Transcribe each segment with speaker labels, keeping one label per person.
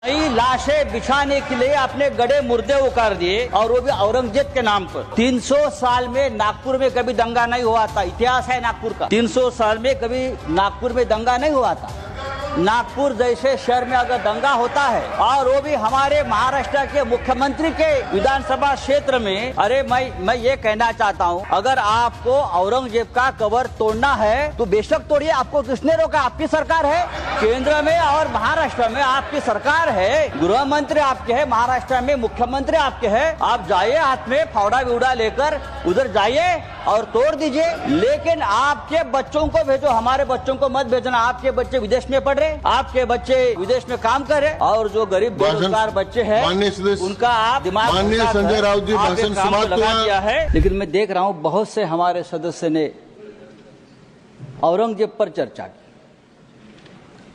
Speaker 1: नई लाशें बिछाने के लिए आपने गड़े मुर्दे उतार दिए और वो भी औरंगजेब के नाम पर। 300 साल में नागपुर में कभी दंगा नहीं हुआ था। इतिहास है नागपुर का। 300 साल में कभी नागपुर में दंगा नहीं हुआ था। नागपुर जैसे शहर में अगर दंगा होता है और वो भी हमारे महाराष्ट्र के मुख्यमंत्री के विधानसभा क्षेत्र में, अरे मैं ये कहना चाहता हूँ, अगर आपको औरंगजेब का कबर तोड़ना है तो बेशक तोड़िए। आपको किसने रोका? आपकी सरकार है। केंद्र में और महाराष्ट्र में आपकी सरकार है। गृह मंत्री आपके है, महाराष्ट्र में मुख्यमंत्री आपके है। आप जाइए, हाथ में फावड़ा विवड़ा लेकर उधर जाइए और तोड़ दीजिए। लेकिन आपके बच्चों को भेजो, हमारे बच्चों को मत भेजना। आपके बच्चे विदेश में पढ़ रहे, आपके बच्चे विदेश में काम कर रहे, और जो गरीब बेरोजगार बच्चे हैं उनका आप दिमाग
Speaker 2: संजय राउत जी भाषण समाप्त
Speaker 1: लगा दिया है। लेकिन मैं देख रहा हूँ बहुत से हमारे सदस्य ने औरंगजेब पर चर्चा की।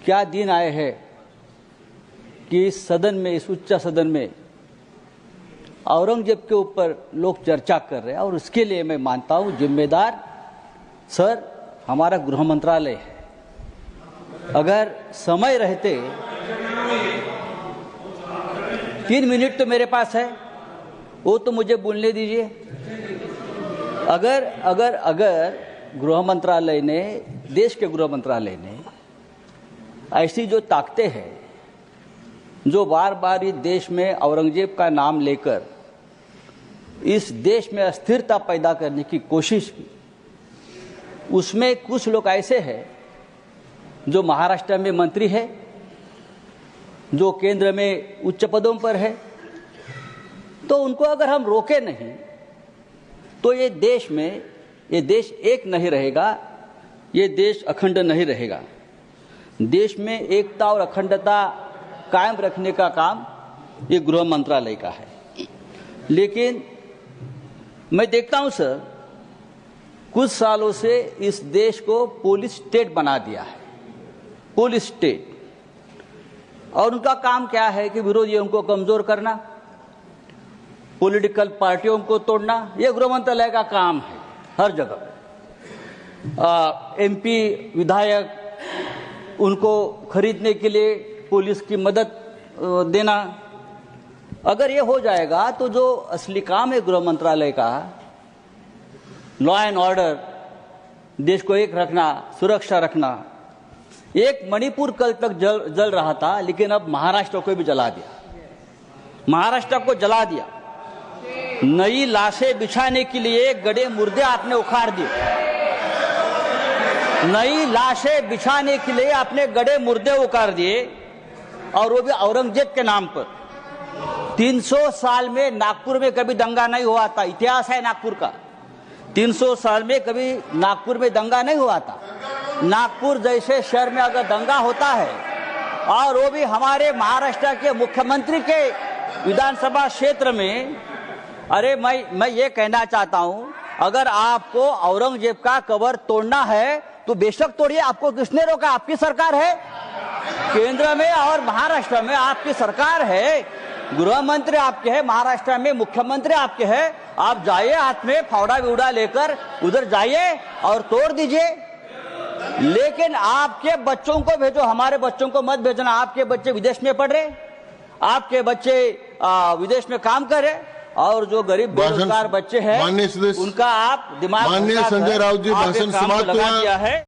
Speaker 1: क्या दिन आए हैं कि इस सदन में, इस उच्च सदन में औरंगजेब के ऊपर लोग चर्चा कर रहे हैं, और उसके लिए मैं मानता हूं जिम्मेदार सर हमारा गृह मंत्रालय है। अगर समय रहते 3 मिनट तो मेरे पास है, वो तो मुझे बोलने दीजिए। अगर गृह मंत्रालय ने, देश के गृह मंत्रालय ने ऐसी जो ताकतें हैं, जो बार बार इस देश में औरंगजेब का नाम लेकर इस देश में अस्थिरता पैदा करने की कोशिश की, उसमें कुछ लोग ऐसे हैं जो महाराष्ट्र में मंत्री है, जो केंद्र में उच्च पदों पर है, तो उनको अगर हम रोके नहीं तो ये देश एक नहीं रहेगा, ये देश अखंड नहीं रहेगा। देश में एकता और अखंडता कायम रखने का काम ये गृह मंत्रालय का है। लेकिन मैं देखता हूं सर, कुछ सालों से इस देश को पुलिस स्टेट बना दिया है, पुलिस स्टेट। और उनका काम क्या है कि विरोधियों को कमजोर करना, पॉलिटिकल पार्टियों को तोड़ना, यह गृह मंत्रालय का काम है हर जगह। एमपी विधायक उनको खरीदने के लिए पुलिस की मदद देना। अगर ये हो जाएगा तो जो असली काम है गृह मंत्रालय का, लॉ एंड ऑर्डर, देश को एक रखना, सुरक्षा रखना। एक मणिपुर कल तक जल रहा था, लेकिन अब महाराष्ट्र को भी जला दिया, महाराष्ट्र को जला दिया। नई लाशें बिछाने के लिए गड़े मुर्दे आपने उखाड़ दिए। नई लाशें बिछाने के लिए आपने गड़े मुर्दे उखाड़ दिए, और वो भी औरंगजेब के नाम पर। 300 साल में नागपुर में कभी दंगा नहीं हुआ था। इतिहास है नागपुर का। 300 साल में कभी नागपुर में दंगा नहीं हुआ था। नागपुर जैसे शहर में अगर दंगा होता है, और वो भी हमारे महाराष्ट्र के मुख्यमंत्री के विधानसभा क्षेत्र में, अरे मैं ये कहना चाहता हूं, अगर आपको औरंगजेब का कबर तोड़ना है तो बेशक तोड़िए। आपको किसने रोका? आपकी सरकार है। केंद्र में और महाराष्ट्र में आपकी सरकार है। गृह मंत्री आपके है, महाराष्ट्र में मुख्यमंत्री आपके है। आप जाइए, हाथ में फावड़ा विवड़ा लेकर उधर जाइए और तोड़ दीजिए। लेकिन आपके बच्चों को भेजो, हमारे बच्चों को मत भेजना। आपके बच्चे विदेश में पढ़ रहे, आपके बच्चे विदेश में काम कर रहे, और जो गरीब बेरोजगार बच्चे हैं उनका आप दिमाग
Speaker 2: संजय राउत जी भाषण समाप्त
Speaker 1: लगा दिया है।